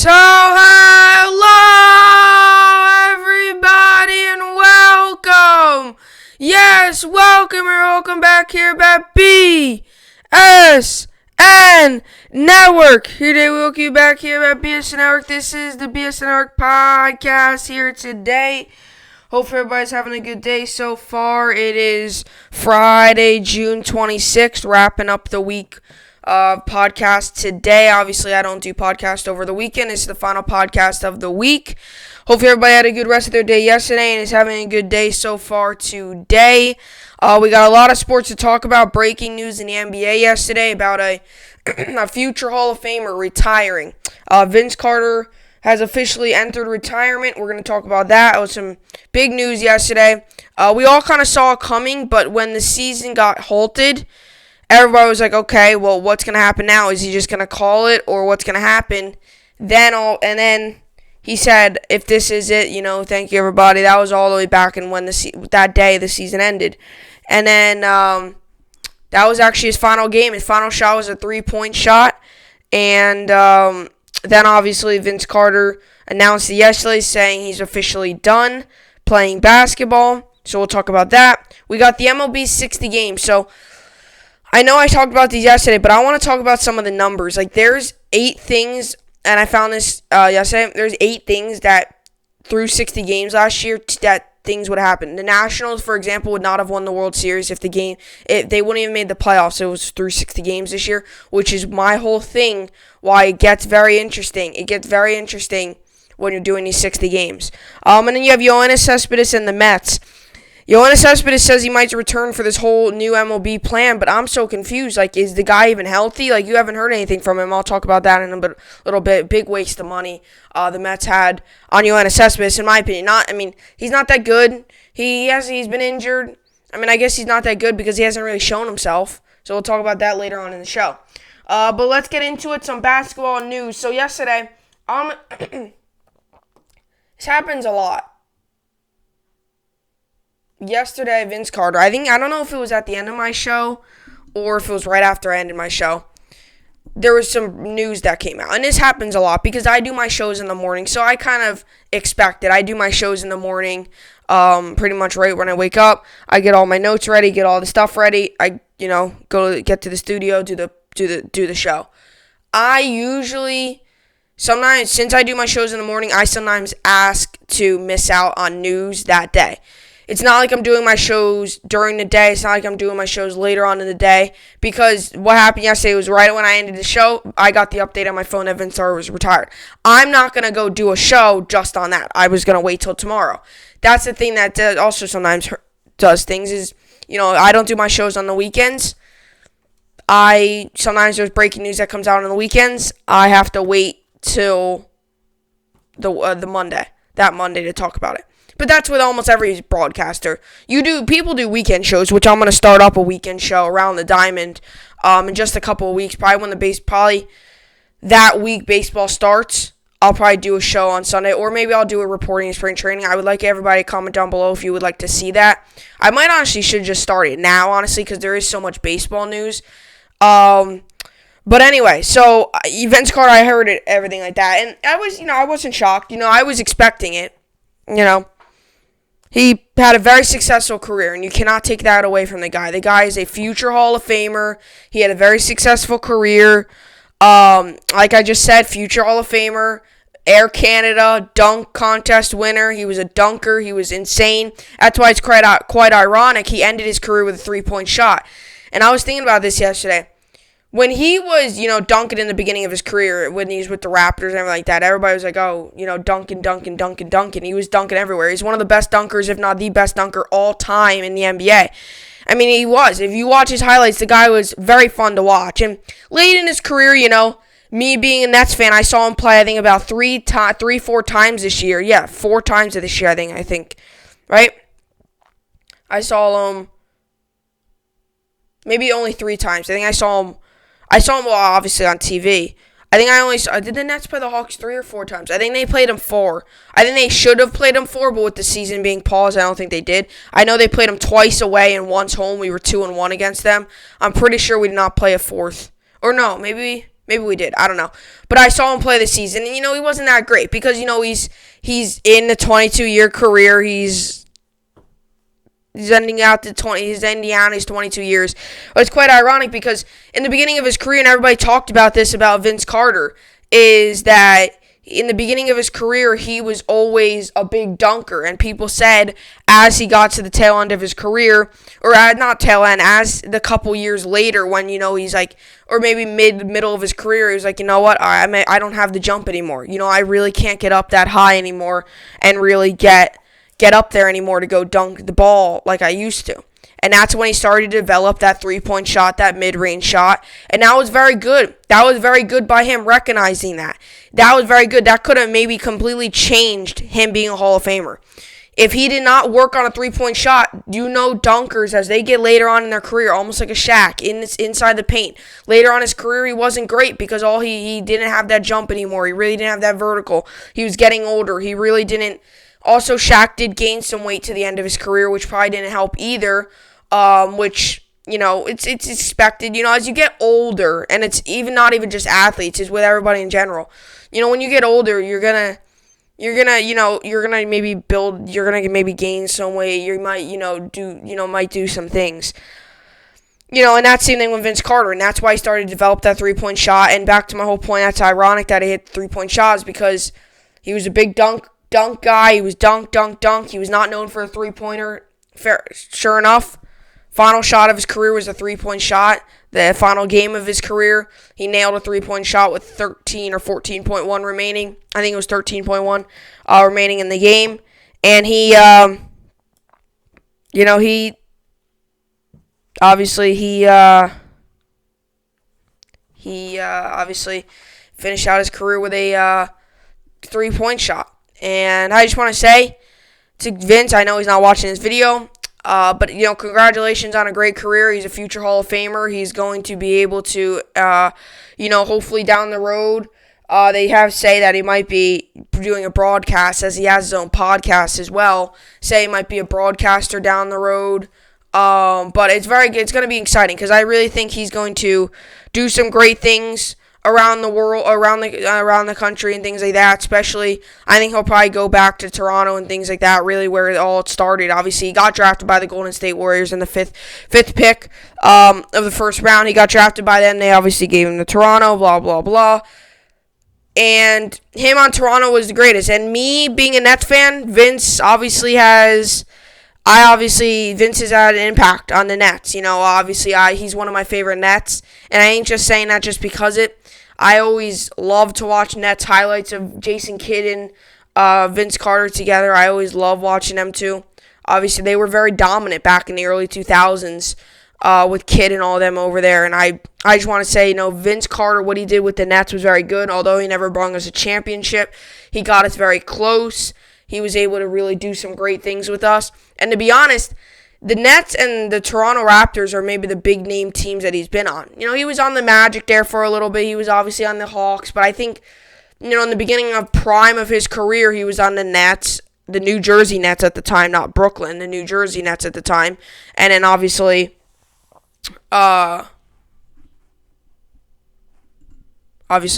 So, hello everybody and welcome. Yes, welcome back here at BSN Network. Today we welcome you back here at BSN Network. This is the BSN Network podcast here today. Hope everybody's having a good day so far. It is Friday, June 26th, wrapping up the week podcast today. Obviously, I don't do podcast over the weekend. It's the final podcast of the week. Hopefully, everybody had a good rest of their day yesterday and is having a good day so far today. We got a lot of sports to talk about. Breaking news in the NBA yesterday about a future Hall of Famer retiring. Vince Carter has officially entered retirement. We're going to talk about that. It was some big news yesterday. We all kind of saw it coming, but when the season got halted, everybody was like, okay, well, what's going to happen now? Is he just going to call it, or what's going to happen? Then he said, if this is it, thank you, everybody. That was all the way back in when that day the season ended. And then that was actually his final game. His final shot was a 3-point shot. And then, obviously, Vince Carter announced it yesterday saying he's officially done playing basketball. So we'll talk about that. We got the MLB 60 games. So I know I talked about these yesterday, but I want to talk about some of the numbers. Like, there's 8 things, and I found this yesterday. There's 8 things that through 60 games last year that things would happen. The Nationals, for example, would not have won the World Series if they wouldn't even made the playoffs. It was through 60 games this year, which is my whole thing. Why it gets very interesting. It gets very interesting when you're doing these 60 games. And then you have Yoenis Cespedes and the Mets. Yoenis Cespedes says he might return for this whole new MLB plan, but I'm so confused. Like, is the guy even healthy? Like, you haven't heard anything from him. I'll talk about that in a little bit. Big waste of money the Mets had on Yoenis Cespedes, in my opinion. He's not that good. He's been injured. I guess he's not that good because he hasn't really shown himself. So we'll talk about that later on in the show. But let's get into it. Some basketball news. So yesterday, this happens a lot. Yesterday, Vince Carter, I don't know if it was at the end of my show or if it was right after I ended my show, there was some news that came out. And this happens a lot because I do my shows in the morning, so I kind of expect it. I do my shows in the morning pretty much right when I wake up. I get all my notes ready, get all the stuff ready. I, go get to the studio, do the show. I usually, sometimes, since I do my shows in the morning, I sometimes ask to miss out on news that day. It's not like I'm doing my shows during the day. It's not like I'm doing my shows later on in the day. Because what happened yesterday was right when I ended the show, I got the update on my phone that Vince Carter was retired. I'm not going to go do a show just on that. I was going to wait till tomorrow. That's the thing that also sometimes does things is, I don't do my shows on the weekends. Sometimes there's breaking news that comes out on the weekends. I have to wait till the Monday, that Monday to talk about it. But that's with almost every broadcaster. People do weekend shows, which I'm going to start up a weekend show around the Diamond in just a couple of weeks. Probably that week baseball starts. I'll probably do a show on Sunday, or maybe I'll do a reporting in spring training. I would like everybody to comment down below if you would like to see that. I might honestly should just start it now, honestly, because there is so much baseball news. But anyway, so Vince Carter, I heard it, everything like that, and I wasn't shocked. I was expecting it. He had a very successful career, and you cannot take that away from the guy. The guy is a future Hall of Famer. He had a very successful career. Like I just said, future Hall of Famer, Air Canada, dunk contest winner. He was a dunker. He was insane. That's why it's quite ironic. He ended his career with a 3-point shot. And I was thinking about this yesterday. When he was, dunking in the beginning of his career, when he was with the Raptors and everything like that, everybody was like, oh, dunking. He was dunking everywhere. He's one of the best dunkers, if not the best dunker all time in the NBA. He was. If you watch his highlights, the guy was very fun to watch. And late in his career, me being a Nets fan, I saw him play, I think, about 4 times this year. Yeah, 4 times this year, I think. Right? I saw him maybe only 3 times. I think I saw him, well, obviously on TV. I think did the Nets play the Hawks 3 or 4 times? I think they played them 4. I think they should have played them 4, but with the season being paused, I don't think they did. I know they played them twice away and once home. We were 2-1 against them. I'm pretty sure we did not play a 4th. Or no, maybe Maybe we did. I don't know. But I saw him play this season, and, he wasn't that great because, he's in a 22-year career. He's ending out to 20. He's ending out his 22 years. But it's quite ironic because in the beginning of his career, and everybody talked about this about Vince Carter, is that in the beginning of his career, he was always a big dunker. And people said as he got to the tail end of his career, or not tail end, as the couple years later when, he's like, or maybe middle of his career, he was like, you know what, I don't have the jump anymore. I really can't get up that high anymore and really get up there anymore to go dunk the ball like I used to. And that's when he started to develop that three-point shot, that mid-range shot. And that was very good. That was very good by him recognizing that. That was very good. That could have maybe completely changed him being a Hall of Famer. If he did not work on a three-point shot, dunkers, as they get later on in their career, almost like a Shaq, inside the paint. Later on in his career, he wasn't great because he didn't have that jump anymore. He really didn't have that vertical. He was getting older. He really didn't. Also, Shaq did gain some weight to the end of his career, which probably didn't help either. Which, it's expected, as you get older, and it's not even just athletes, it's with everybody in general. When you get older, you're gonna maybe gain some weight. You might, might do some things. And that's the same thing with Vince Carter, and that's why he started to develop that three-point shot. And back to my whole point, that's ironic that he hit three-point shots because he was a big dunk guy. He was dunk. He was not known for a three-pointer. Sure enough, final shot of his career was a three-point shot. The final game of his career, he nailed a three-point shot with 13 or 14.1 remaining. I think it was 13.1 remaining in the game. And he obviously finished out his career with a three-point shot. And I just want to say to Vince, I know he's not watching this video, but, congratulations on a great career. He's a future Hall of Famer. He's going to be able to, hopefully down the road, they have say that he might be doing a broadcast, as he has his own podcast as well. Say he might be a broadcaster down the road. But it's going to be exciting because I really think he's going to do some great things around the world, around the country and things like that. Especially, I think he'll probably go back to Toronto and things like that, really where it all started. Obviously, he got drafted by the Golden State Warriors in the fifth pick of the first round. He got drafted by them. They obviously gave him to Toronto, blah, blah, blah. And him on Toronto was the greatest. And me being a Nets fan, Vince has had an impact on the Nets. He's one of my favorite Nets. And I ain't just saying that just because I always love to watch Nets highlights of Jason Kidd and Vince Carter together. I always love watching them too. Obviously, they were very dominant back in the early 2000s with Kidd and all of them over there. And I just want to say, Vince Carter, what he did with the Nets was very good. Although he never brought us a championship, he got us very close. He was able to really do some great things with us. And to be honest, the Nets and the Toronto Raptors are maybe the big name teams that he's been on. He was on the Magic there for a little bit. He was obviously on the Hawks. But I think, in the beginning of prime of his career, he was on the Nets, the New Jersey Nets at the time, not Brooklyn, the New Jersey Nets at the time. And then obviously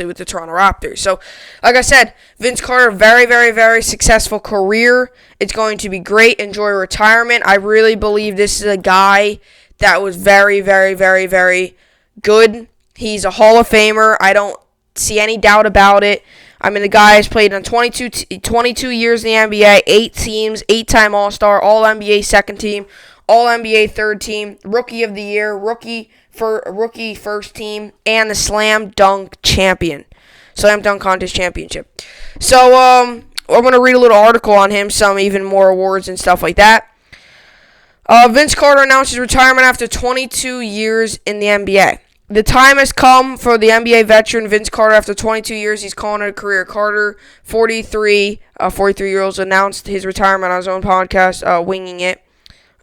with the Toronto Raptors. So, like I said, Vince Carter, very, very, very successful career. It's going to be great. Enjoy retirement. I really believe this is a guy that was very, very, very, very good. He's a Hall of Famer. I don't see any doubt about it. The guy has played in 22 years in the NBA, 8 teams, 8-time All-Star, All-NBA second team, All-NBA third team, Rookie of the Year, Rookie first team, and the Slam Dunk Contest Championship. So, I'm going to read a little article on him, some even more awards and stuff like that. Vince Carter announced his retirement after 22 years in the NBA. The time has come for the NBA veteran Vince Carter. After 22 years, he's calling it a career. Carter, 43-year-old, announced his retirement on his own podcast, Winging It.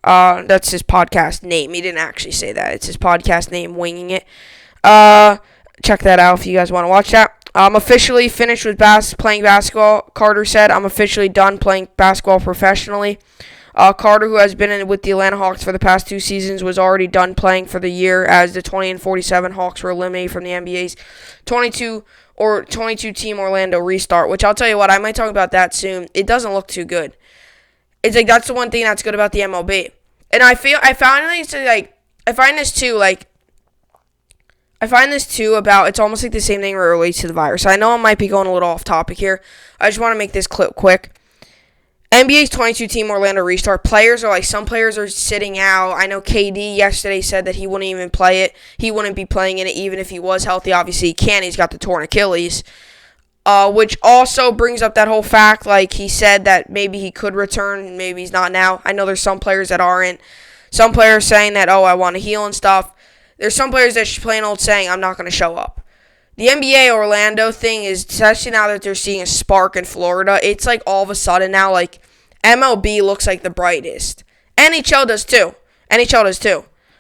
That's his podcast name. He didn't actually say that. It's his podcast name, Winging It. Check that out if you guys want to watch that. I'm officially finished with playing basketball. Carter said, I'm officially done playing basketball professionally. Carter, who has been with the Atlanta Hawks for the past 2 seasons, was already done playing for the year as the 20-47 Hawks were eliminated from the NBA's 22-team Orlando restart, which I'll tell you what, I might talk about that soon. It doesn't look too good. It's like that's the one thing that's good about the MLB. And I find this too about, it's almost like the same thing where it relates to the virus. I know I might be going a little off topic here. I just want to make this clip quick. NBA's 22-team Orlando restart, some players are sitting out. I know KD yesterday said that he wouldn't even play it. He wouldn't be playing in it even if he was healthy. Obviously he can't. He's got the torn Achilles. Which also brings up that whole fact, like he said that maybe he could return, maybe he's not now. I know there's some players that aren't. Some players saying that, I want to heal and stuff. There's some players that plain old saying, I'm not going to show up. The NBA Orlando thing is, especially now that they're seeing a spark in Florida, it's like all of a sudden now, like, MLB looks like the brightest. NHL does too.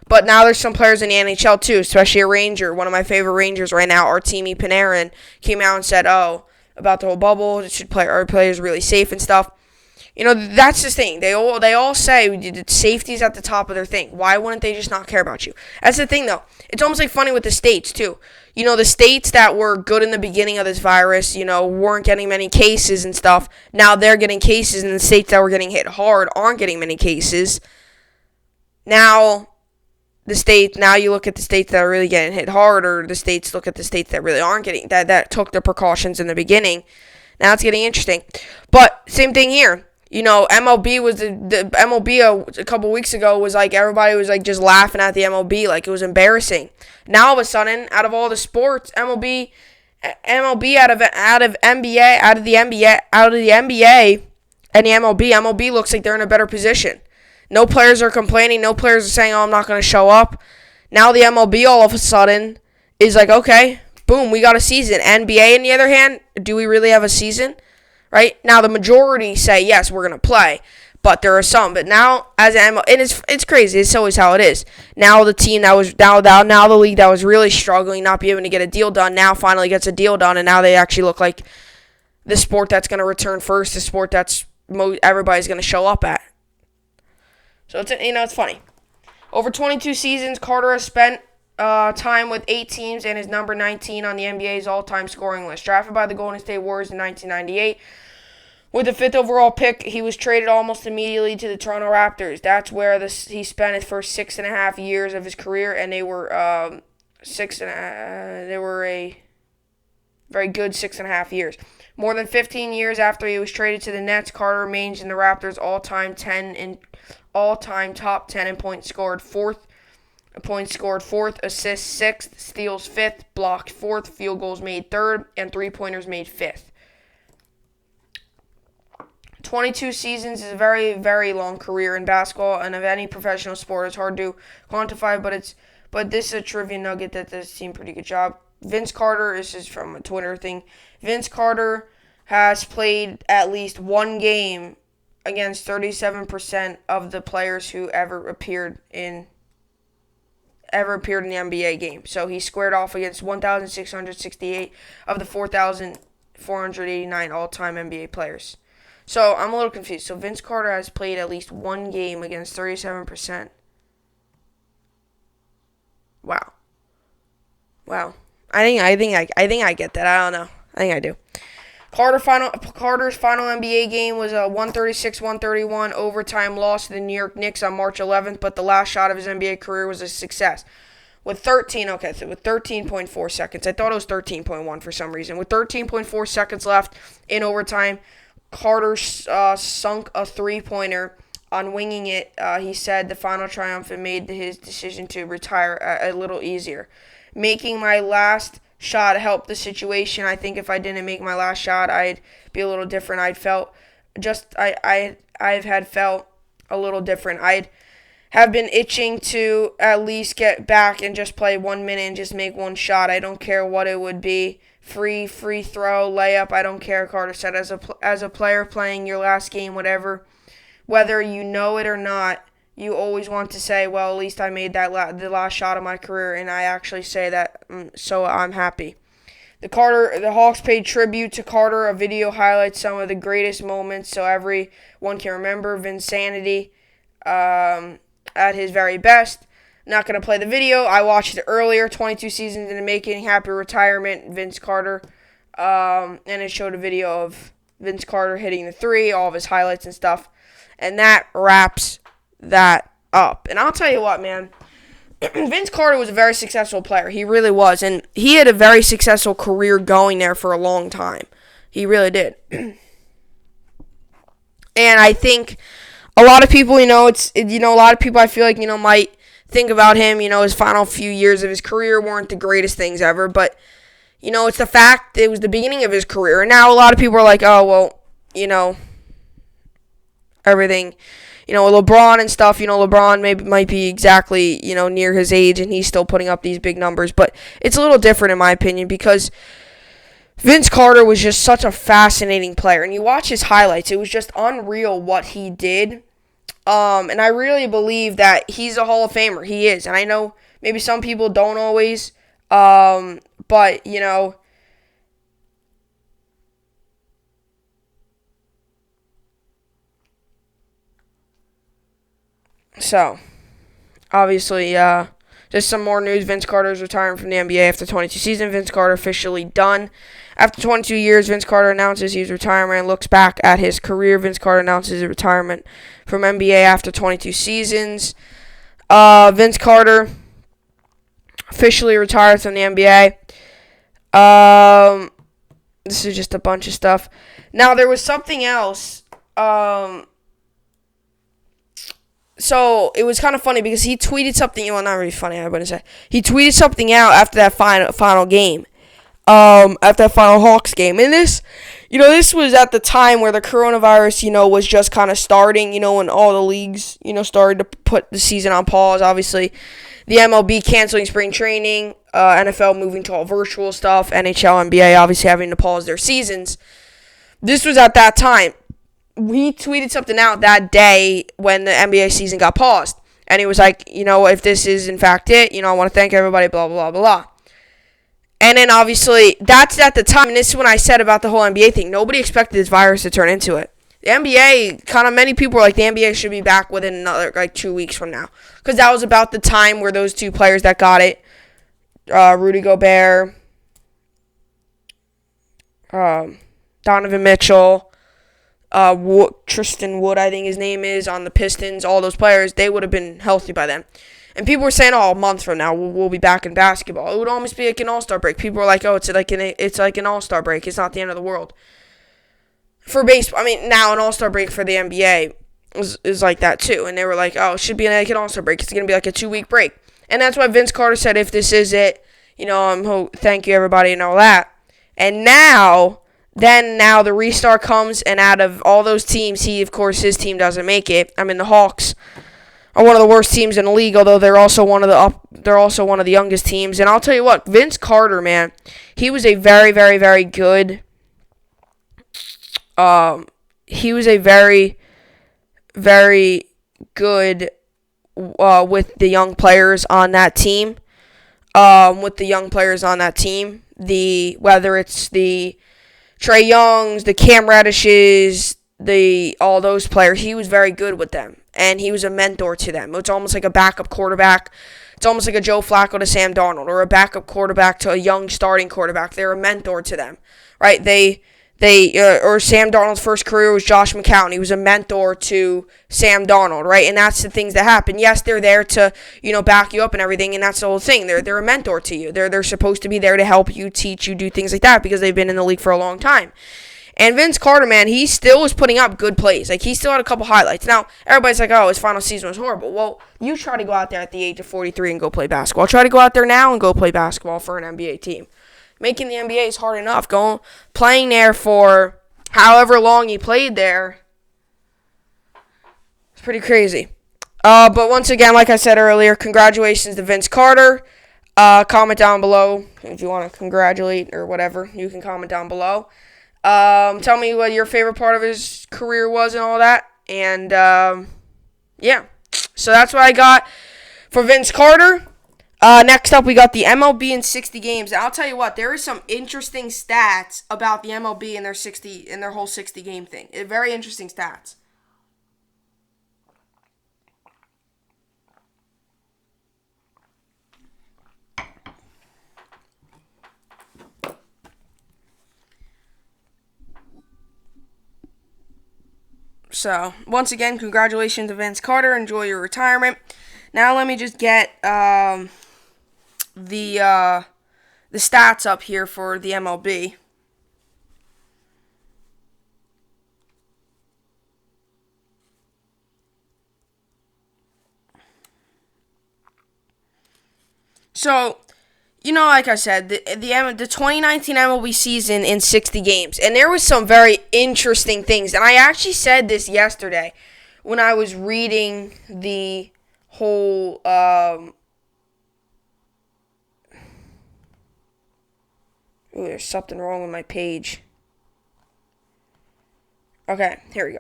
But now there's some players in the NHL too, especially a Ranger. One of my favorite Rangers right now, Artemi Panarin, came out and said, about the whole bubble, our players really safe and stuff. You know, that's the thing. They all say safety's at the top of their thing. Why wouldn't they just not care about you? That's the thing, though. It's almost like funny with the states, too. You know, the states that were good in the beginning of this virus, weren't getting many cases and stuff. Now they're getting cases, and the states that were getting hit hard aren't getting many cases. Now you look at the states that are really getting hit hard, or the states look at the states that really aren't getting, that took their precautions in the beginning. Now it's getting interesting. But same thing here. MLB was the MLB a couple weeks ago was like everybody was like just laughing at the MLB like it was embarrassing. Now all of a sudden, out of all the sports, MLB out of the NBA and the MLB looks like they're in a better position. No players are complaining. No players are saying, I'm not going to show up. Now the MLB all of a sudden is like, okay, boom, we got a season. NBA, on the other hand, do we really have a season? Right? Now the majority say, yes, we're going to play. But there are some. But now, and it's crazy. It's always how it is. Now the team that was, now the league that was really struggling, not being able to get a deal done, now finally gets a deal done. And now they actually look like the sport that's going to return first, the sport that's everybody's going to show up at. So, it's funny. Over 22 seasons, Carter has spent time with 8 teams and is number 19 on the NBA's all-time scoring list. Drafted by the Golden State Warriors in 1998. With the 5th overall pick, he was traded almost immediately to the Toronto Raptors. That's where he spent his first 6.5 years of his career, and they were a very good 6.5 years. More than 15 years after he was traded to the Nets, Carter remains in the Raptors' all-time top 10 in points scored, fourth, assists 6th, steals 5th, blocked 4th, field goals made 3rd, and three-pointers made 5th. 22 seasons is a very, very long career in basketball and of any professional sport. It's hard to quantify, but this is a trivia nugget that this team pretty good job. Vince Carter, this is from a Twitter thing. Vince Carter has played at least one game against 37% of the players who ever appeared in the NBA game. So he squared off against 1,668 of the 4,489 all-time NBA players. So I'm a little confused. So Vince Carter has played at least one game against 37%. Wow. I think I get that. I don't know. I think I do. Carter's final NBA game was a 136-131 overtime loss to the New York Knicks on March 11th, but the last shot of his NBA career was a success. With 13.4 seconds. I thought it was 13.1 for some reason. With 13.4 seconds left in overtime, Carter sunk a three-pointer on winging it. He said the final triumph and made his decision to retire a little easier. Making my last shot helped the situation. I think if I didn't make my last shot, I'd be a little different. I've felt a little different. I'd have been itching to at least get back and just play 1 minute and just make one shot. I don't care what it would be. Free throw, layup, I don't care, Carter said. As a player playing your last game, whether you know it or not, you always want to say, well, at least I made the last shot of my career, and I actually say that, so I'm happy. The Hawks paid tribute to Carter. A video highlights some of the greatest moments so everyone can remember Vinsanity at his very best. Not going to play the video. I watched it earlier. 22 seasons in the making. Happy retirement, Vince Carter. And it showed a video of Vince Carter hitting the three, all of his highlights and stuff. And that wraps that up. And I'll tell you what, man. Vince Carter was a very successful player. He really was. And he had a very successful career going there for a long time. He really did. And I think a lot of people, a lot of people I feel like, might think about him, his final few years of his career weren't the greatest things ever. But, it's the fact it was the beginning of his career. And now a lot of people are like, oh, well, everything, with LeBron and stuff, LeBron might be exactly, near his age and he's still putting up these big numbers. But it's a little different in my opinion because Vince Carter was just such a fascinating player. And you watch his highlights, it was just unreal what he did. And I really believe that he's a Hall of Famer. He is. And I know maybe some people don't always, but, so, obviously, just some more news. Vince Carter is retiring from the NBA after 22 seasons. Vince Carter officially done. After 22 years, Vince Carter announces he's retiring and looks back at his career. Vince Carter announces his retirement from NBA after 22 seasons. Vince Carter officially retired from the NBA. This is just a bunch of stuff. Now, there was something else. So, it was kind of funny because he tweeted something. Well, not really funny, I wouldn't say. He tweeted something out after that final game. After that final Hawks game. And this was at the time where the coronavirus, was just kind of starting, when all the leagues, started to put the season on pause. Obviously, the MLB canceling spring training, NFL moving to all virtual stuff, NHL, NBA obviously having to pause their seasons. This was at that time. He tweeted something out that day when the NBA season got paused. And he was like, if this is in fact it, I want to thank everybody, blah, blah, blah, blah. And then obviously, that's at the time, and this is when I said about the whole NBA thing. Nobody expected this virus to turn into it. The NBA, many people were like, the NBA should be back within another, 2 weeks from now. Because that was about the time where those two players that got it, Rudy Gobert, Donovan Mitchell, Tristan Wood, I think his name is, on the Pistons, all those players, they would have been healthy by then. And people were saying, a month from now, we'll be back in basketball. It would almost be like an all-star break. People were like, it's like an all-star break. It's not the end of the world. For baseball, now an all-star break for the NBA is like that too. And they were like, it should be like an all-star break. It's going to be like a 2-week break. And that's why Vince Carter said, if this is it, thank you, everybody, and all that. And now the restart comes, and out of all those teams, of course, his team doesn't make it. The Hawks are one of the worst teams in the league, although they're also one of the youngest teams. And I'll tell you what, Vince Carter, man, he was a very, very, very good. He was a very, very good with the young players on that team. Whether it's the Trae Youngs, the Cam Reddishes, all those players, he was very good with them. And he was a mentor to them. It's almost like a backup quarterback. It's almost like a Joe Flacco to Sam Darnold, or a backup quarterback to a young starting quarterback. They're a mentor to them, right? Or Sam Darnold's first career was Josh McCown. He was a mentor to Sam Darnold, right? And that's the things that happen. Yes, they're there to, back you up and everything, and that's the whole thing. They're a mentor to you. They're supposed to be there to help you, teach you, do things like that because they've been in the league for a long time. And Vince Carter, man, he still was putting up good plays. He still had a couple highlights. Now, everybody's like, his final season was horrible. Well, you try to go out there at the age of 43 and go play basketball. Try to go out there now and go play basketball for an NBA team. Making the NBA is hard enough. Playing there for however long he played there, it's pretty crazy. But once again, like I said earlier, congratulations to Vince Carter. Comment down below if you want to congratulate or whatever. You can comment down below. Tell me what your favorite part of his career was and all that. And, yeah. So that's what I got for Vince Carter. Next up, we got the MLB in 60 games. And I'll tell you what, there is some interesting stats about the MLB and their whole 60 game thing. Very interesting stats. So, once again, congratulations to Vince Carter. Enjoy your retirement. Now let me just get the stats up here for the MLB. So, like I said, the 2019 MLB season in 60 games, and there was some very interesting things. And I actually said this yesterday when I was reading the whole there's something wrong with my page. Okay, here we go.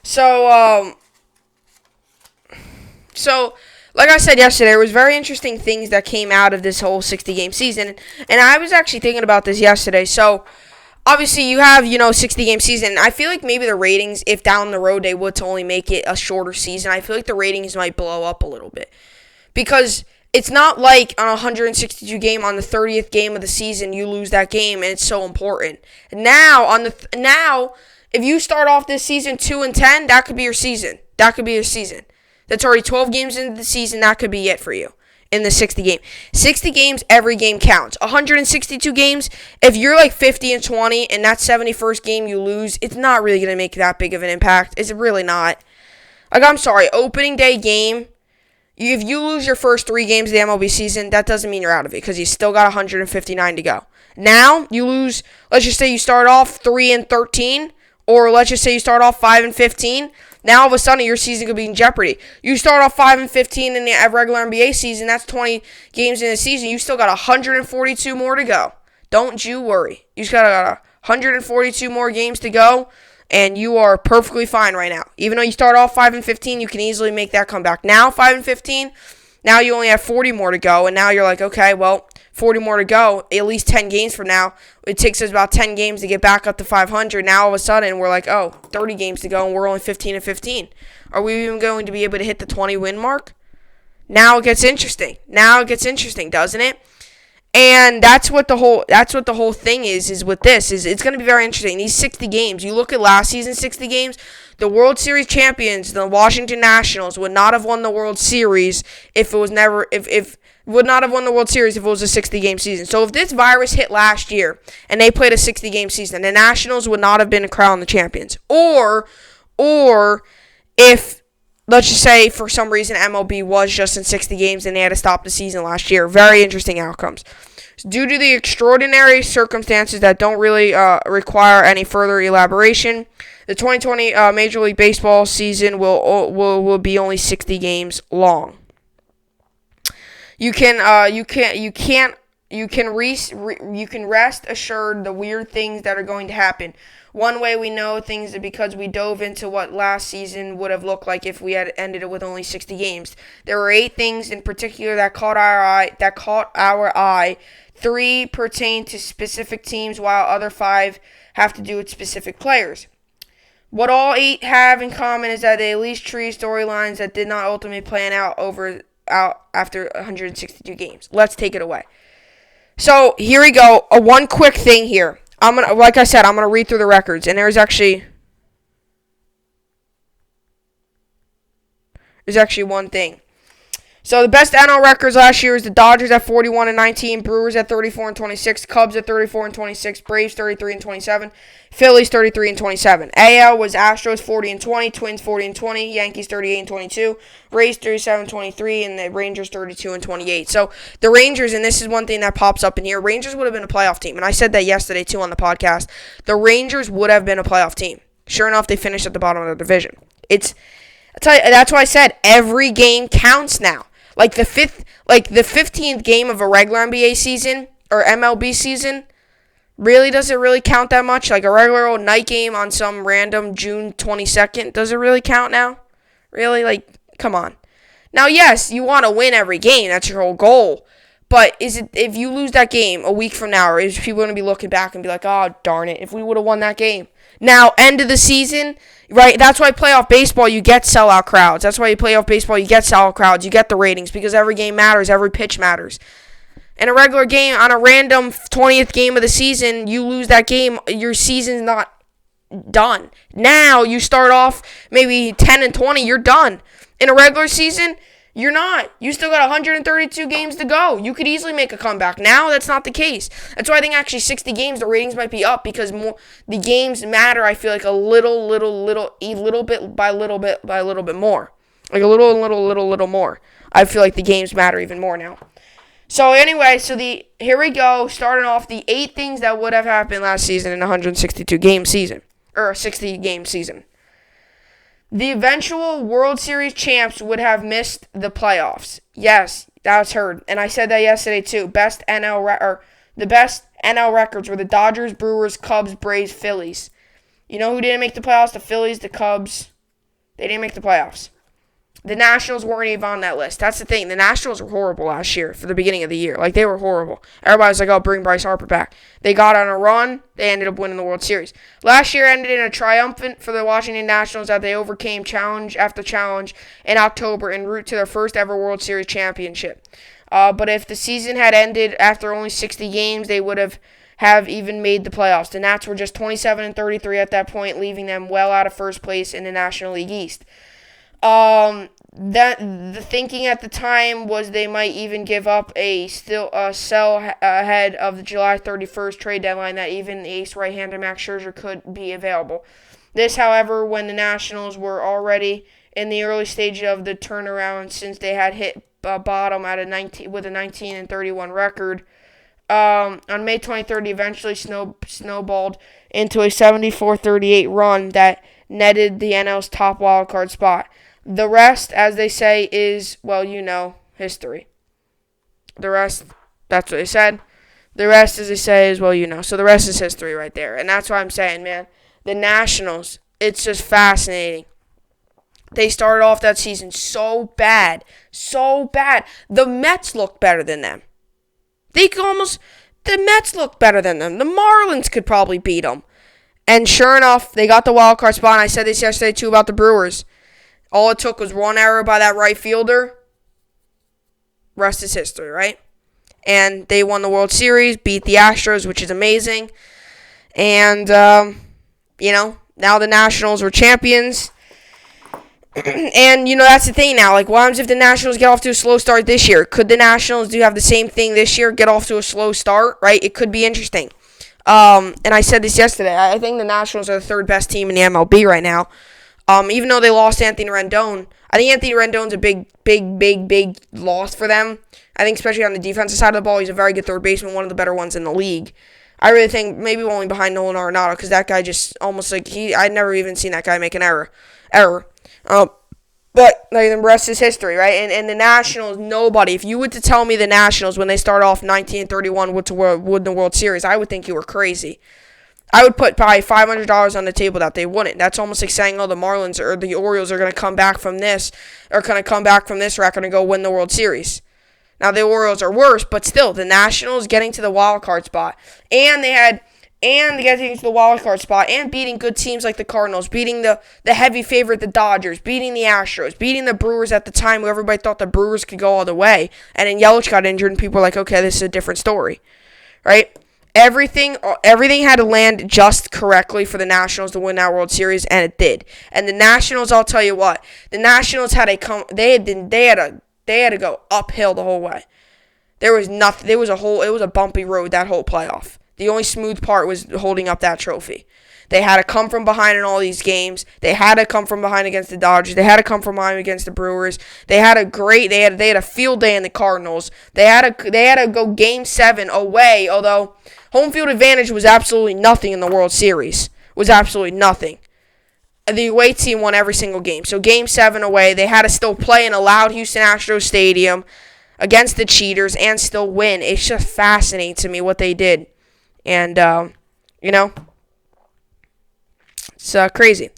So like I said yesterday, there was very interesting things that came out of this whole 60-game season, and I was actually thinking about this yesterday. So obviously, you have, 60-game season. I feel like maybe the ratings, if down the road they would to only make it a shorter season, I feel like the ratings might blow up a little bit. Because it's not like on a 162 game, on the 30th game of the season, you lose that game, and it's so important. Now, if you start off this season 2-10, that could be your season. That's already 12 games into the season. That could be it for you in the 60 game. 60 games, every game counts. 162 games, if you're like 50-20 and that 71st game you lose, it's not really going to make that big of an impact. It's really not. Like, I'm sorry, opening day game, if you lose your first 3 games of the MLB season, that doesn't mean you're out of it because you still got 159 to go. Now, you lose, let's just say you start off 3-13, or let's just say you start off 5-15. Now, all of a sudden, your season could be in jeopardy. You start off 5-15 in the regular NBA season. That's 20 games in the season. You still got 142 more to go. Don't you worry. You just got 142 more games to go, and you are perfectly fine right now. Even though you start off 5-15, you can easily make that comeback. Now, 5-15, now you only have 40 more to go, and now you're like, okay, well, 40 more to go, at least 10 games from now. It takes us about 10 games to get back up to 500. Now, all of a sudden, we're like, 30 games to go, and we're only 15-15. Are we even going to be able to hit the 20-win mark? Now it gets interesting. Doesn't it? And that's what the whole thing is with this. It's going to be very interesting. These 60 games, you look at last season's 60 games, the World Series champions, the Washington Nationals, would not have won the World Series if it was never would not have won the World Series if it was a 60-game season. So if this virus hit last year and they played a 60-game season, the Nationals would not have been crowned the champions. Or if, let's just say, for some reason MLB was just in 60 games and they had to stop the season last year. Very interesting outcomes. Due to the extraordinary circumstances that don't really require any further elaboration, the 2020 Major League Baseball season will be only 60 games long. You can rest assured the weird things that are going to happen. One way we know things is because we dove into what last season would have looked like if we had ended it with only 60 games. There were 8 things in particular that caught our eye. 3 pertain to specific teams, while other 5 have to do with specific players. What all 8 have in common is that they at least treat storylines that did not ultimately plan out after 162 games. Let's take it away. So here we go. One quick thing here. Like I said, I'm gonna read through the records, and there's actually one thing. So the best NL records last year is the Dodgers at 41-19, Brewers at 34-26, Cubs at 34-26, Braves 33-27, Phillies 33-27. AL was Astros 40-20, Twins 40-20, Yankees 38-22, Rays 37-23, and the Rangers 32-28. So the Rangers, and this is one thing that pops up in here, Rangers would have been a playoff team, and I said that yesterday too on the podcast. The Rangers would have been a playoff team. Sure enough, they finished at the bottom of the division. That's why I said every game counts now. Like the 15th game of a regular NBA season or MLB season, really, does it really count that much? Like a regular old night game on some random June 22nd, does it really count now? Really? Like, come on. Now, yes, you want to win every game. That's your whole goal. But if you lose that game a week from now, is people going to be looking back and be like, oh, darn it, if we would have won that game. Now, end of the season, right? That's why playoff baseball, you get sellout crowds. That's why you playoff baseball, you get sellout crowds. You get the ratings because every game matters. Every pitch matters. In a regular game, on a random 20th game of the season, you lose that game, your season's not done. Now, you start off maybe 10-20, you're done. In a regular season, you're not. You still got 132 games to go. You could easily make a comeback. Now, that's not the case. That's why I think actually 60 games, the ratings might be up because the games matter, I feel like, a little bit more. Like a little more. I feel like the games matter even more now. So anyway, here we go. Starting off the 8 things that would have happened last season in a 162-game season. Or a 60-game season. The eventual World Series champs would have missed the playoffs. Yes, that was heard. And I said that yesterday too. The best NL records were the Dodgers, Brewers, Cubs, Braves, Phillies. You know who didn't make the playoffs? The Phillies, the Cubs. They didn't make the playoffs. The Nationals weren't even on that list. That's the thing. The Nationals were horrible last year for the beginning of the year. Like, they were horrible. Everybody was like, oh, bring Bryce Harper back. They got on a run. They ended up winning the World Series. Last year ended in a triumphant for the Washington Nationals that they overcame challenge after challenge in October en route to their first ever World Series championship. But if the season had ended after only 60 games, they would have even made the playoffs. The Nats were just 27-33 at that point, leaving them well out of first place in the National League East. That the thinking at the time was they might even give up a sell ahead of the July 31st trade deadline that even the ace right-hander Max Scherzer could be available. This, however, when the Nationals were already in the early stage of the turnaround since they had hit bottom at with a 19-31 record. On May 23rd, he eventually snowballed into a 74-38 run that netted the NL's top wildcard spot. The rest, as they say, is, well, history. The rest, that's what they said. The rest, as they say, is, well, So the rest is history right there. And that's what I'm saying, man. The Nationals, it's just fascinating. They started off that season so bad. So bad. The Mets look better than them. The Mets look better than them. The Marlins could probably beat them. And sure enough, they got the wild card spot. And I said this yesterday, too, about the Brewers. All it took was one error by that right fielder. Rest is history, right? And they won the World Series, beat the Astros, which is amazing. And, now the Nationals were champions. And, that's the thing now. Like, what happens if the Nationals get off to a slow start this year? Could the Nationals have the same thing this year, get off to a slow start, right? It could be interesting. And I said this yesterday. I think the Nationals are the third best team in the MLB right now. Even though they lost Anthony Rendon, I think Anthony Rendon's a big loss for them. I think especially on the defensive side of the ball, he's a very good third baseman, one of the better ones in the league. I really think maybe only behind Nolan Arenado because that guy just almost I'd never even seen that guy make an error. But the rest is history, right? And the Nationals, nobody. If you were to tell me the Nationals when they start off 19-31 would the World Series, I would think you were crazy. I would put probably $500 on the table that they wouldn't. That's almost like saying, the Marlins or the Orioles are going to come back from this, or going to come back from this record and go win the World Series. Now, the Orioles are worse, but still, the Nationals getting to the wild card spot. And getting to the wild card spot and beating good teams like the Cardinals, beating the heavy favorite, the Dodgers, beating the Astros, beating the Brewers at the time where everybody thought the Brewers could go all the way. And then Yelich got injured and people were like, okay, this is a different story. Right? Everything had to land just correctly for the Nationals to win that World Series, and it did. And the Nationals, I'll tell you what, the Nationals had to go uphill the whole way. It was a bumpy road that whole playoff. The only smooth part was holding up that trophy. They had to come from behind in all these games. They had to come from behind against the Dodgers. They had to come from behind against the Brewers. They had a field day in the Cardinals. They had to go Game 7 away, although home field advantage was absolutely nothing in the World Series. Was absolutely nothing. The away team won every single game. So Game 7 away, they had to still play in a loud Houston Astros stadium against the cheaters and still win. It's just fascinating to me what they did. And, it's crazy.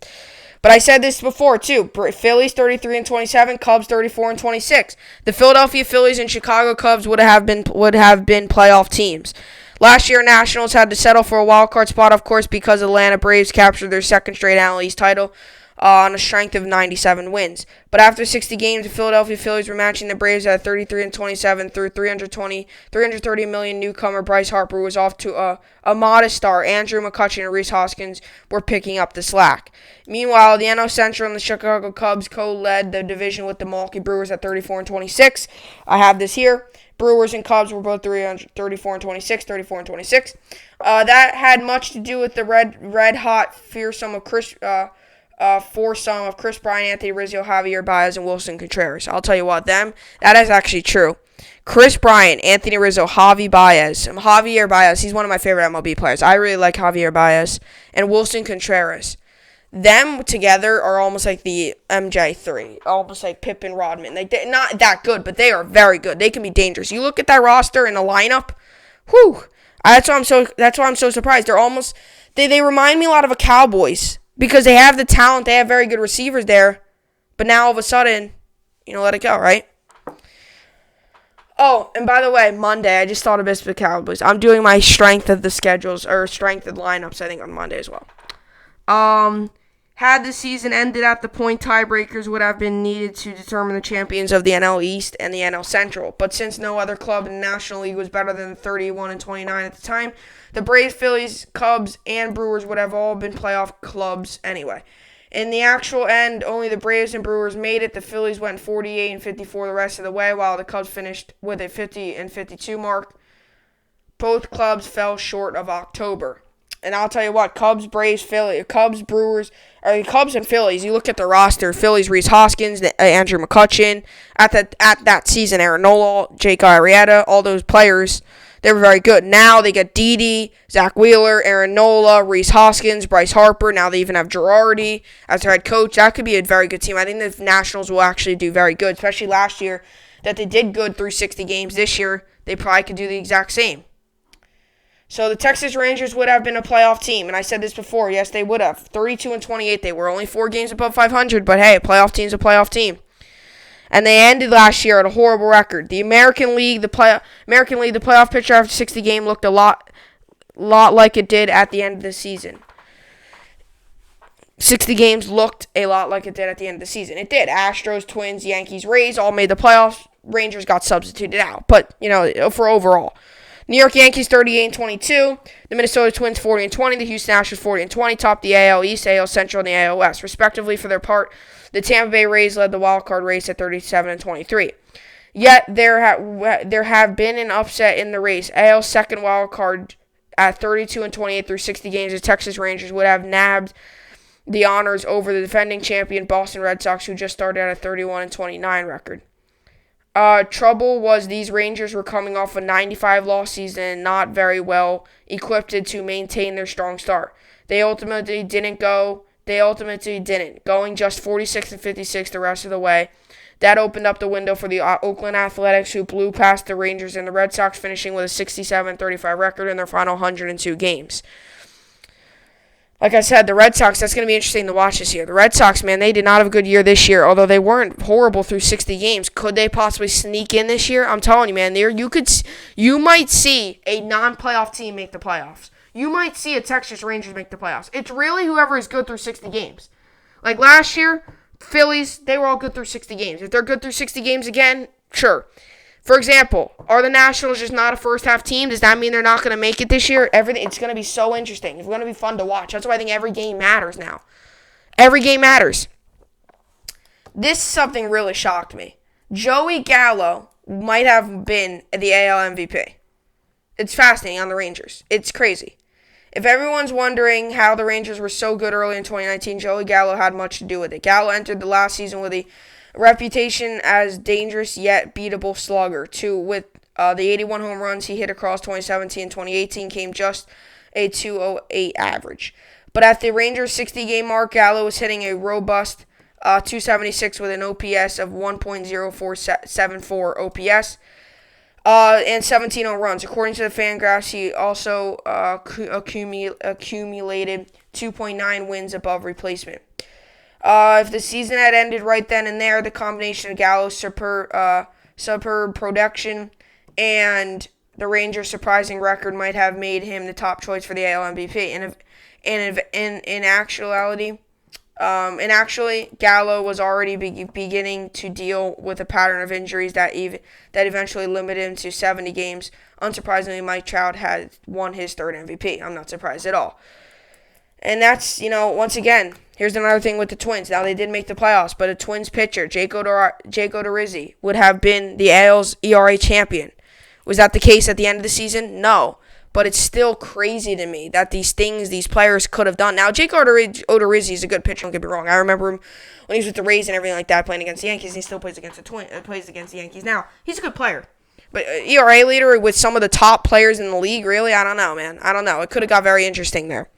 But I said this before too. Phillies 33-27, Cubs 34-26. The Philadelphia Phillies and Chicago Cubs would have been playoff teams. Last year, Nationals had to settle for a wild card spot, of course, because Atlanta Braves captured their second straight NL East title on a strength of 97 wins. But after 60 games, the Philadelphia Phillies were matching the Braves at 33-27 through 330 million newcomer Bryce Harper was off to a modest start. Andrew McCutchen and Rhys Hoskins were picking up the slack. Meanwhile, the NL Central and the Chicago Cubs co-led the division with the Milwaukee Brewers at 34-26. I have this here. Brewers and Cubs were both 34-26. That had much to do with the red hot foursome of Chris Bryant, Anthony Rizzo, Javier Baez, and Wilson Contreras. I'll tell you what, that is actually true. Chris Bryant, Anthony Rizzo, Javier Baez, he's one of my favorite MLB players. I really like Javier Baez, and Wilson Contreras. Them together are almost like the MJ3, almost like Pip and Rodman. They're not that good, but they are very good. They can be dangerous. You look at that roster and the lineup, whew. That's why I'm so surprised. They remind me a lot of a Cowboys because they have the talent. They have very good receivers there, but now all of a sudden, let it go, right? Oh, and by the way, Monday, I just thought of this for the Cowboys. I'm doing my strength of the schedules or strength of lineups, I think, on Monday as well. Had the season ended at the point, tiebreakers would have been needed to determine the champions of the NL East and the NL Central. But since no other club in the National League was better than 31-29 at the time, the Braves, Phillies, Cubs, and Brewers would have all been playoff clubs anyway. In the actual end, only the Braves and Brewers made it. The Phillies went 48-54 the rest of the way, while the Cubs finished with a 50-52 mark. Both clubs fell short of October. And I'll tell you what, Cubs, Braves, Cubs and Phillies, you look at the roster, Phillies, Rhys Hoskins, Andrew McCutchen, at that season, Aaron Nola, Jake Arrieta, all those players, they were very good. Now they got Didi, Zach Wheeler, Aaron Nola, Rhys Hoskins, Bryce Harper. Now they even have Girardi as their head coach. That could be a very good team. I think the Nationals will actually do very good, especially last year that they did good through 60 games. This year, they probably could do the exact same. So the Texas Rangers would have been a playoff team, and I said this before. Yes, they would have. 32-28. They were only 4 games above 500, but hey, a playoff team's a playoff team. And they ended last year at a horrible record. The American League, the playoff picture after 60 games looked a lot like it did at the end of the season. 60 games looked a lot like it did at the end of the season. It did. Astros, Twins, Yankees, Rays all made the playoffs. Rangers got substituted out, but for overall. New York Yankees 38-22, the Minnesota Twins 40-20, the Houston Astros 40-20, topped the AL East, AL Central, and the AL West, respectively. For their part, the Tampa Bay Rays led the wild card race at 37-23. Yet there have been an upset in the race. AL second wild card at 32-28 through 60 games, the Texas Rangers would have nabbed the honors over the defending champion Boston Red Sox, who just started at a 31-29 record. Trouble was these Rangers were coming off a 95-loss season and not very well equipped to maintain their strong start. They ultimately didn't, going just 46-56 the rest of the way. That opened up the window for the Oakland Athletics, who blew past the Rangers and the Red Sox, finishing with a 67-35 record in their final 102 games. Like I said, the Red Sox, that's going to be interesting to watch this year. The Red Sox, man, they did not have a good year this year, although they weren't horrible through 60 games. Could they possibly sneak in this year? I'm telling you, man, you might see a non-playoff team make the playoffs. You might see a Texas Rangers make the playoffs. It's really whoever is good through 60 games. Like last year, Phillies, they were all good through 60 games. If they're good through 60 games again, sure. For example, are the Nationals just not a first-half team? Does that mean they're not going to make it this year? It's going to be so interesting. It's going to be fun to watch. That's why I think every game matters now. Every game matters. This something really shocked me. Joey Gallo might have been the AL MVP. It's fascinating on the Rangers. It's crazy. If everyone's wondering how the Rangers were so good early in 2019, Joey Gallo had much to do with it. Gallo entered the last season with a reputation as dangerous yet beatable slugger. With the 81 home runs he hit across 2017 and 2018 came just a 208 average. But at the Rangers' 60-game mark, Gallo was hitting a robust 276 with an OPS of 1.0474 OPS and 17 home runs. According to the Fangraphs, he also accumulated 2.9 wins above replacement. If the season had ended right then and there, the combination of Gallo's superb production and the Rangers' surprising record might have made him the top choice for the AL MVP. Actually, Gallo was already beginning to deal with a pattern of injuries that eventually limited him to 70 games. Unsurprisingly, Mike Trout had won his third MVP. I'm not surprised at all. And that's, once again, here's another thing with the Twins. Now, they did make the playoffs, but a Twins pitcher, Jake Odorizzi, would have been the AL's ERA champion. Was that the case at the end of the season? No. But it's still crazy to me that these players could have done. Now, Jake Odorizzi is a good pitcher, don't get me wrong. I remember him when he was with the Rays and everything like that, playing against the Yankees, and he still plays against the Yankees now. He's a good player. But ERA leader with some of the top players in the league, really? I don't know, man. I don't know. It could have got very interesting there.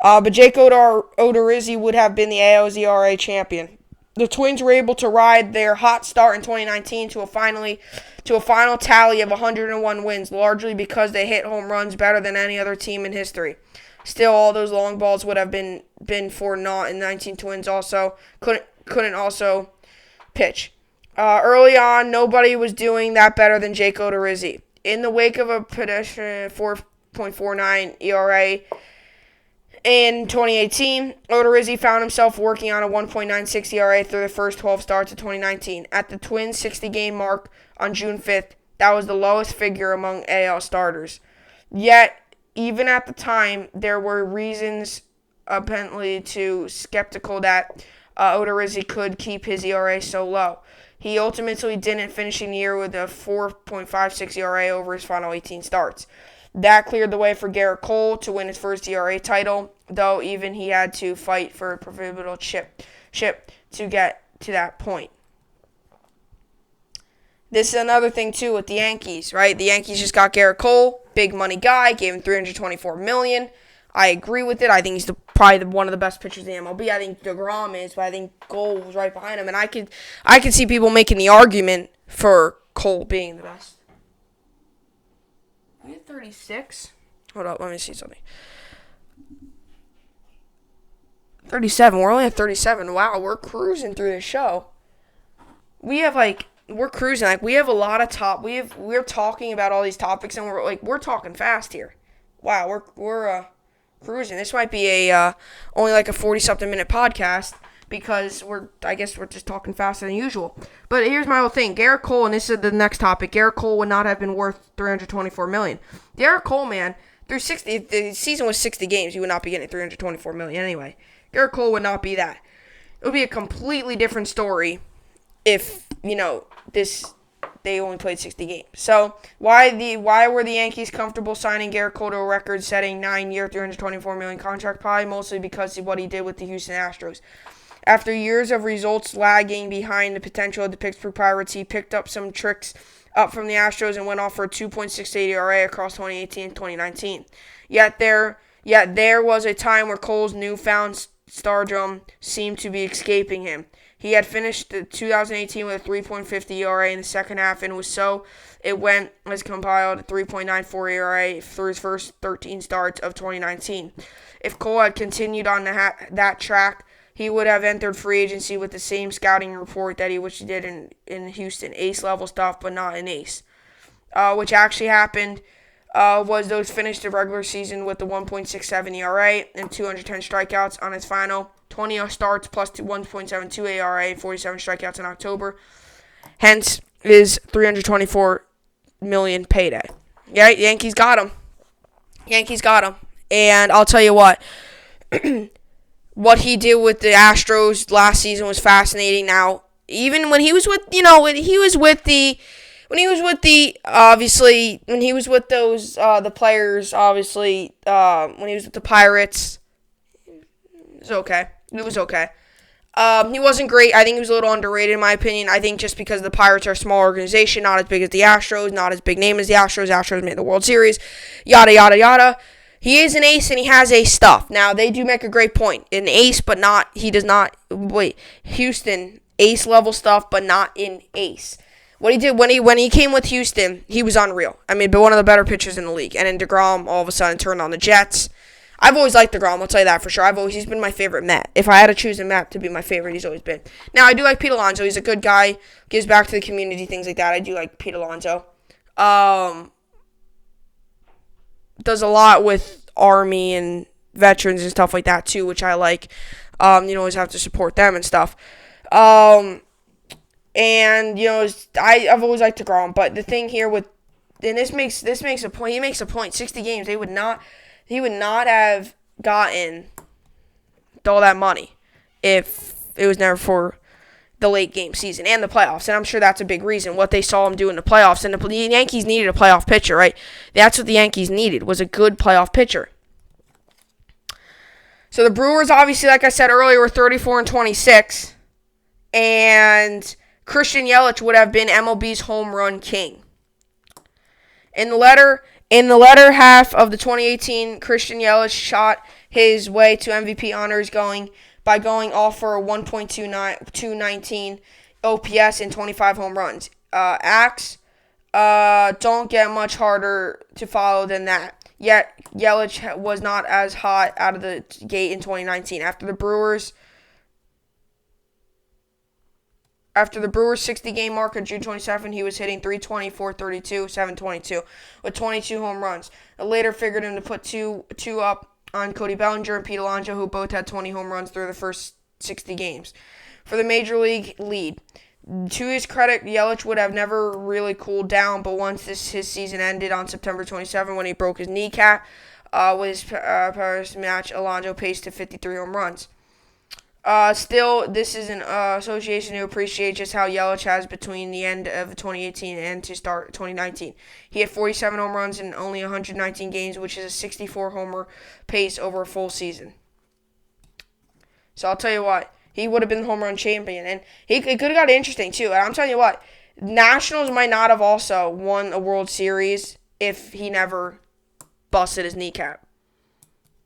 But Jake Odorizzi would have been the AL's ERA champion. The Twins were able to ride their hot start in 2019 to a final tally of 101 wins, largely because they hit home runs better than any other team in history. Still, all those long balls would have been for naught, and 19 Twins also couldn't also pitch. Early on, nobody was doing that better than Jake Odorizzi. In the wake of a pedestrian 4.49 ERA in 2018, Odorizzi found himself working on a 1.96 ERA through the first 12 starts of 2019. At the Twins' 60-game mark on June 5th, that was the lowest figure among AL starters. Yet, even at the time, there were reasons apparently to skeptical that Odorizzi could keep his ERA so low. He ultimately didn't, finishing the year with a 4.56 ERA over his final 18 starts. That cleared the way for Garrett Cole to win his first ERA title, though even he had to fight for a proverbial chip to get to that point. This is another thing, too, with the Yankees, right? The Yankees just got Garrett Cole, big money guy, gave him $324 million. I agree with it. I think he's probably one of the best pitchers in the MLB. I think DeGrom is, but I think Cole was right behind him. And I could see people making the argument for Cole being the best. We had 36. Hold up, let me see something. 37. We're only at 37. Wow, we're cruising through this show. We're cruising. We have a lot of we're talking about all these topics, and we're talking fast here. Wow, we're cruising. This might be only a 40-something minute podcast because I guess we're just talking faster than usual. But here's my whole thing. Garrett Cole, and this is the next topic. Garrett Cole would not have been worth $324 million. Garrett Cole, man, if the season was 60 games, he would not be getting $324 million anyway. Garrett Cole would not be that. It would be a completely different story if, they only played 60 games. So why were the Yankees comfortable signing Garrett Cole to a record-setting 9-year, $324 million contract? Probably mostly because of what he did with the Houston Astros. After years of results lagging behind the potential of the Pittsburgh Pirates, he picked up some tricks up from the Astros and went off for a 2.68 ERA across 2018 and 2019. Yet there was a time where Cole's newfound stardom seemed to be escaping him. He had finished the 2018 with a 3.50 ERA in the second half, and it went as compiled 3.94 ERA through his first 13 starts of 2019. If Cole had continued on that track, he would have entered free agency with the same scouting report that he did in Houston, ace-level stuff, but not an ace. Which actually happened was those finished the regular season with the 1.67 ERA and 210 strikeouts on his final 20 starts plus 1.72 ERA and 47 strikeouts in October. Hence, his $324 million payday. Yeah, Yankees got him. And I'll tell you what. What he did with the Astros last season was fascinating. Now, even when he was with those the players, obviously, when he was with the Pirates, it was okay. He wasn't great. I think he was a little underrated in my opinion. I think just because the Pirates are a small organization, not as big as the Astros, not as big name as the Astros. Astros made the World Series, yada, yada, yada. He is an ace and he has ace stuff. Now, they do make a great point. An ace, but Houston, ace level stuff, but not in ace. What he did when he came with Houston, he was unreal. I mean, but one of the better pitchers in the league. And then DeGrom all of a sudden turned on the Jets. I've always liked DeGrom, I'll tell you that for sure. He's been my favorite Met. If I had to choose a Met to be my favorite, he's always been. Now, I do like Pete Alonso. He's a good guy, gives back to the community, things like that. I do like Pete Alonso. Does a lot with Army and veterans and stuff like that, too, which I like. You always have to support them and stuff. And, I've always liked DeGrom. But the thing here with, and this makes a point. He makes a point. 60 games. He would not have gotten all that money if it was never for the late game season and the playoffs. And I'm sure that's a big reason what they saw him do in the playoffs. And the Yankees needed a playoff pitcher, right? That's what the Yankees needed, was a good playoff pitcher. So the Brewers, obviously, like I said earlier, were 34-26. And Christian Yelich would have been MLB's home run king. In the latter half of the 2018, Christian Yelich shot his way to MVP honors by going off for a 1.219 OPS and 25 home runs. Acts don't get much harder to follow than that. Yet Yelich was not as hot out of the gate in 2019. After the Brewers' 60-game mark on June 27, he was hitting .320, .432, .722 with 22 home runs. I later figured him to put two up on Cody Bellinger and Pete Alonso, who both had 20 home runs through the first 60 games. For the major league lead, to his credit, Yelich would have never really cooled down, but once his season ended on September 27 when he broke his kneecap with his Paris match, Alonso paced to 53 home runs. Still, this is an association who appreciates just how Yelich has between the end of 2018 and to start 2019. He had 47 home runs in only 119 games, which is a 64 homer pace over a full season. So I'll tell you what, he would have been the home run champion, and it could have got interesting too. And I'm telling you what, Nationals might not have also won a World Series if he never busted his kneecap,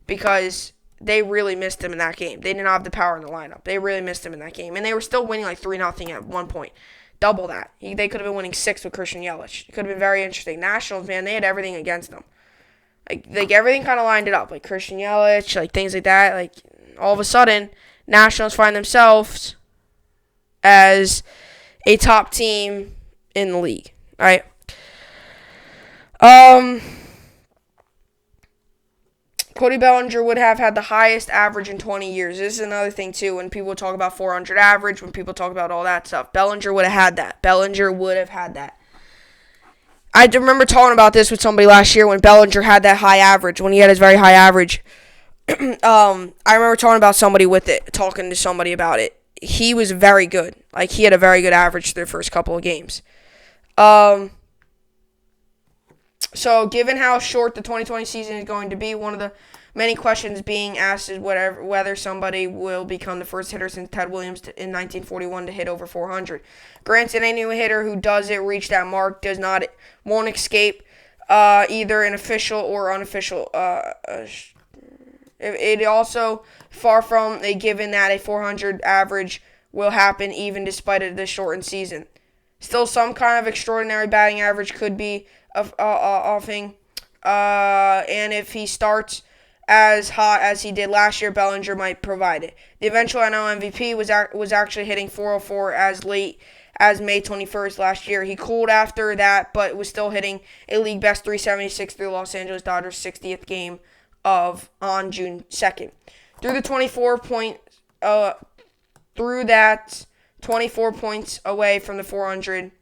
because they really missed him in that game. They didn't have the power in the lineup. They really missed him in that game. And they were still winning like 3-0 at one point. Double that. They could have been winning 6 with Christian Yelich. It could have been very interesting. Nationals, man, they had everything against them. Like everything kind of lined it up. Like Christian Yelich, like things like that. Like all of a sudden, Nationals find themselves as a top team in the league. All right. Cody Bellinger would have had the highest average in 20 years. This is another thing, too, when people talk about 400 average, when people talk about all that stuff. Bellinger would have had that. I remember talking about this with somebody last year when Bellinger had that high average, when he had his very high average. I remember talking to somebody about it. He was very good. Like, he had a very good average through the first couple of games. So, given how short the 2020 season is going to be, one of the many questions being asked is whether somebody will become the first hitter since Ted Williams in 1941 to hit over 400. Granted, any hitter who does it reach that mark won't escape either an official or unofficial. It also far from a given that a 400 average will happen even despite the shortened season. Still, some kind of extraordinary batting average could be offing, and if he starts as hot as he did last year, Bellinger might provide it. The eventual NL MVP was actually hitting 404 as late as May 21st last year. He cooled after that, but was still hitting a league best 376 through Los Angeles Dodgers' 60th game on June 2nd. Through that 24 points away from the 400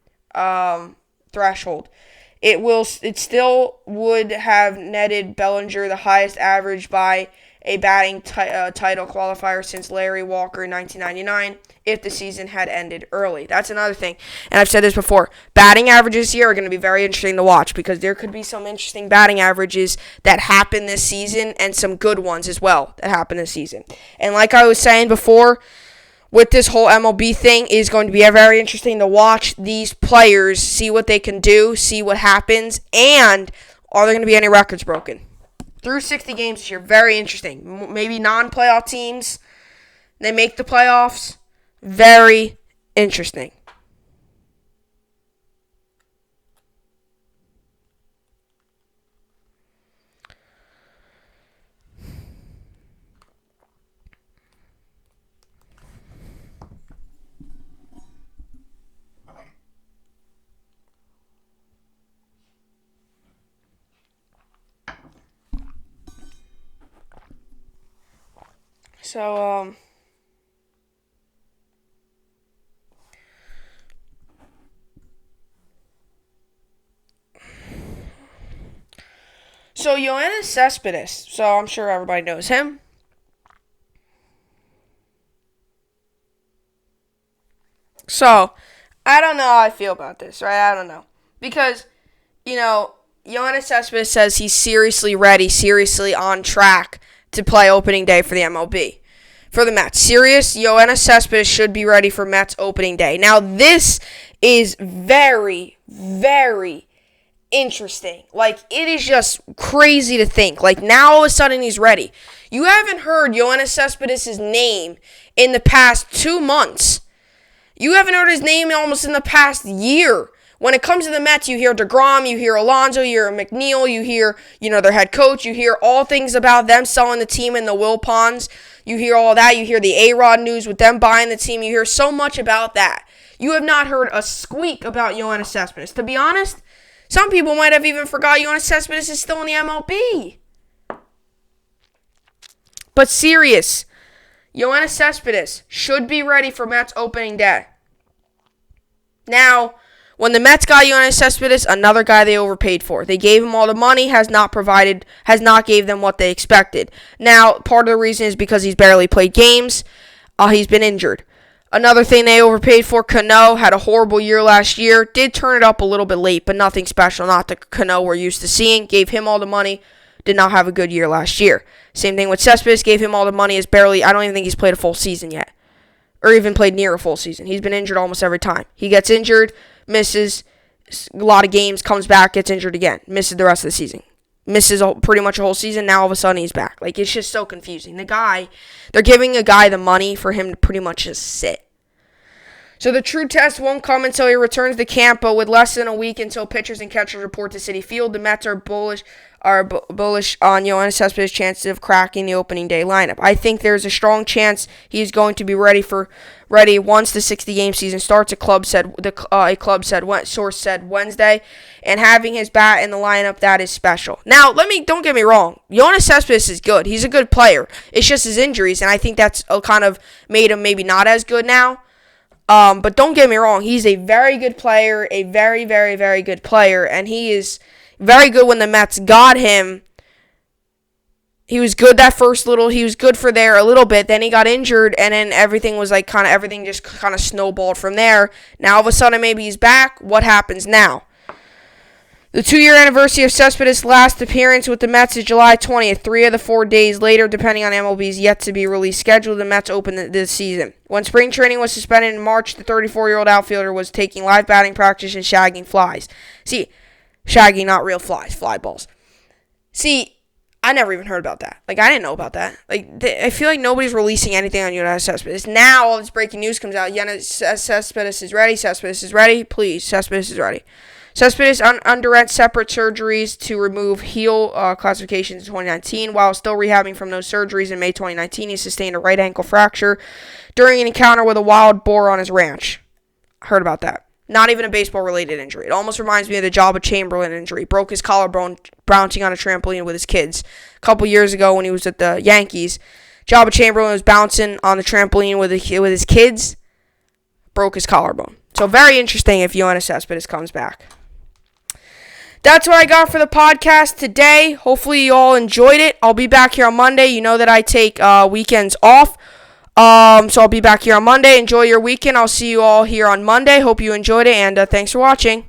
threshold. It still would have netted Bellinger the highest average by a batting title qualifier since Larry Walker in 1999 if the season had ended early. That's another thing. And I've said this before. Batting averages here are going to be very interesting to watch because there could be some interesting batting averages that happen this season and some good ones as well that happen this season. And like I was saying before, with this whole MLB thing, is going to be very interesting to watch these players, see what they can do, see what happens, and are there going to be any records broken? Through 60 games this year, very interesting. Maybe non-playoff teams, they make the playoffs. Very interesting. So, Yoenis Cespedes. So I'm sure everybody knows him. So, I don't know how I feel about this, right? I don't know. Because, Yoenis Cespedes says he's seriously ready, seriously on track to play opening day for the MLB. For the Mets. Serious, Yoenis Cespedes should be ready for Mets opening day. Now, this is very, very interesting. Like, it is just crazy to think. Like, now all of a sudden he's ready. You haven't heard Yoenis Cespedes' name in the past 2 months. You haven't heard his name almost in the past year. When it comes to the Mets, you hear DeGrom, you hear Alonso, you hear McNeil, you hear, their head coach, you hear all things about them selling the team in the Wilpons. You hear all that. You hear the A-Rod news with them buying the team. You hear so much about that. You have not heard a squeak about Yoenis Cespedes. To be honest, some people might have even forgot Yoenis Cespedes is still in the MLB. But serious, Yoenis Cespedes should be ready for Mets opening day. Now, when the Mets got Yoenis Cespedes, another guy they overpaid for. They gave him all the money, has not gave them what they expected. Now, part of the reason is because he's barely played games. He's been injured. Another thing they overpaid for, Cano, had a horrible year last year. Did turn it up a little bit late, but nothing special. Not the Cano we're used to seeing. Gave him all the money. Did not have a good year last year. Same thing with Cespedes. Gave him all the money. I don't even think he's played a full season yet. Or even played near a full season. He's been injured almost every time. He gets injured, misses a lot of games, comes back, gets injured again. Misses the rest of the season. Misses pretty much a whole season. Now all of a sudden he's back. Like, it's just so confusing. They're giving a guy the money for him to pretty much just sit. So the true test won't come until he returns to camp, but with less than a week until pitchers and catchers report to Citi Field, the Mets are bullish on Yoenis Cespedes' chances of cracking the opening day lineup. I think there's a strong chance he's going to be ready once the 60-game season starts. A source said Wednesday, and having his bat in the lineup, that is special. Now, don't get me wrong. Yoenis Cespedes is good. He's a good player. It's just his injuries, and I think that's kind of made him maybe not as good now. But don't get me wrong, he's a very good player, a very, very, very good player, and he is very good when the Mets got him. He was good he was good for there a little bit, then he got injured, and then everything just kind of snowballed from there. Now all of a sudden maybe he's back. What happens now? The 2-year anniversary of Cespedes' last appearance with the Mets is July 20th. 3 of the 4 days later, depending on MLB's yet-to-be-released schedule, the Mets opened this season. When spring training was suspended in March, the 34-year-old outfielder was taking live batting practice and shagging flies. Shagging, not real flies, fly balls. I never even heard about that. I didn't know about that. I feel like nobody's releasing anything on Yoenis Cespedes. Now all this breaking news comes out. Yoenis Cespedes is ready. Cespedes is ready. Please, Cespedes is ready. Cespedes underwent separate surgeries to remove heel classifications in 2019. While still rehabbing from those surgeries in May 2019, he sustained a right ankle fracture during an encounter with a wild boar on his ranch. I heard about that. Not even a baseball-related injury. It almost reminds me of the Jabba Chamberlain injury. Broke his collarbone bouncing on a trampoline with his kids. A couple years ago when he was at the Yankees, Jabba Chamberlain was bouncing on the trampoline with his kids. Broke his collarbone. So very interesting if Yoenis Cespedes comes back. That's what I got for the podcast today. Hopefully you all enjoyed it. I'll be back here on Monday. You know that I take weekends off. So I'll be back here on Monday. Enjoy your weekend. I'll see you all here on Monday. Hope you enjoyed it, and thanks for watching.